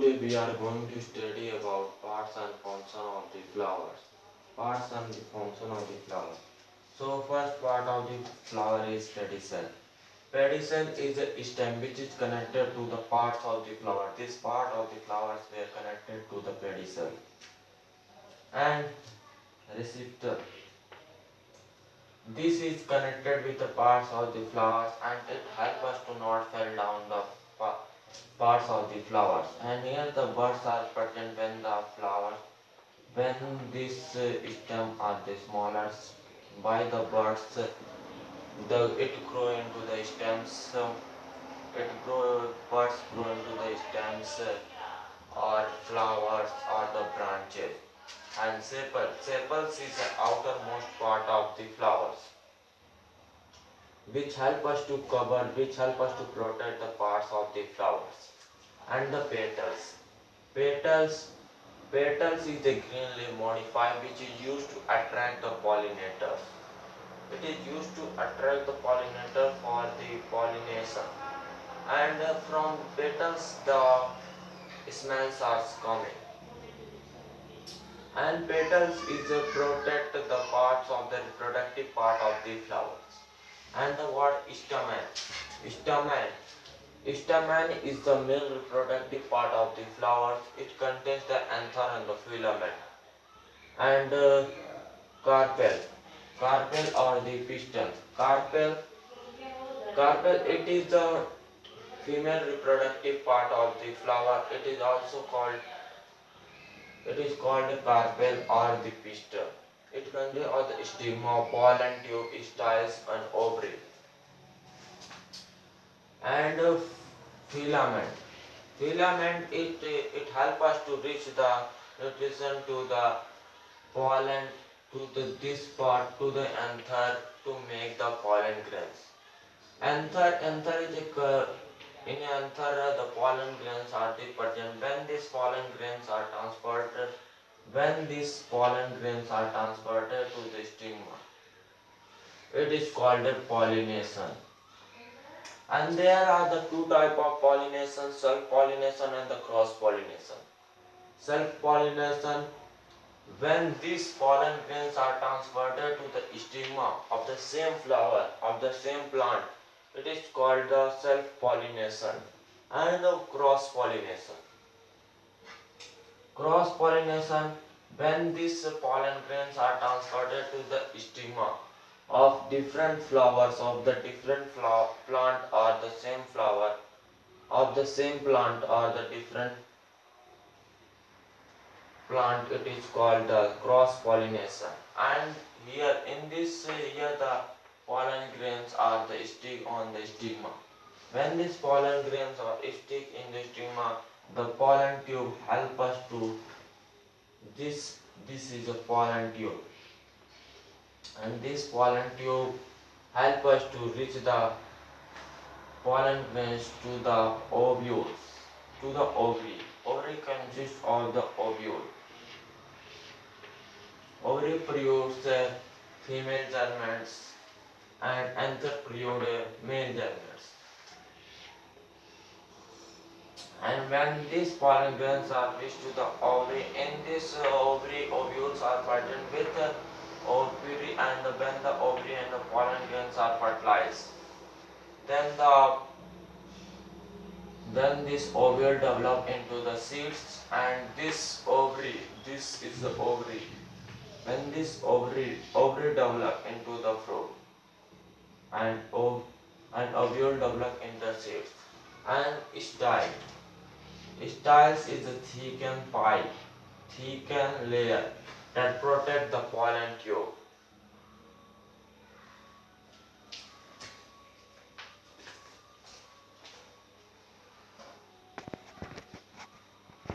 Today we are going to study about parts and function of the flowers. Parts and the function of the flower. So first part of the flower is pedicel. Pedicel is a stem which is connected to the parts of the flower. This part of the flowers were connected to the pedicel. And receptor. This is connected with the parts of the flowers and it helps us to not fall down the parts of the flowers. And here the buds are present when the flowers, when this stem are the smaller by the buds, it grow into the stems. Buds grow into the stems or flowers or the branches. And sepals is the outermost part of the flowers, which help us to protect the parts of the flowers. And the petals. Petals Petals is a green leaf modifier which is used to attract the pollinators. It is used to attract the pollinator for the pollination. And from petals the smells are coming. And petals is protect the parts of the reproductive part of the flowers. And the word stamen. Stamen. Stamen is the male reproductive part of the flowers. It contains the anther and the filament. And carpel. Carpel or the pistil. Carpel, it is the female reproductive part of the flower. It is called carpel or the pistil. It contains all the stigma, pollen tube, styles and ovary. And filament. It helps us to reach the nutrition to the pollen to this part to the anther to make the pollen grains. Anther is in anther the pollen grains are the present. When these pollen grains are transferred to the stigma, it is called pollination. And there are the two type of pollination, self pollination and the cross pollination. Self pollination, when these pollen grains are transferred to the stigma of the same flower of the same plant, it is called the self pollination. And the cross pollination. Cross pollination, when these pollen grains are transferred to the stigma of different flowers of the different plant or the same flower of the same plant or the different plant, it is called the cross pollination. And here in this here the pollen grains are the stick on the stigma. When these pollen grains are stick in the stigma, the pollen tube help us to this is a pollen tube. And this pollen tube help us to reach the pollen grains to the ovules, to the ovary. Ovary consists of the ovule. Ovary produces female germinates and anther produces male germinates. And when these pollen grains are reached to the ovary, in this ovary ovules are present with the ovary, and when the ovary and the pollen grains are fertilized, then this ovule develop into the seeds, and this is the ovary. When this ovary develop into the fruit, and ovule develop into seeds. And style. Styles is a thickened layer that protect the pollen tube.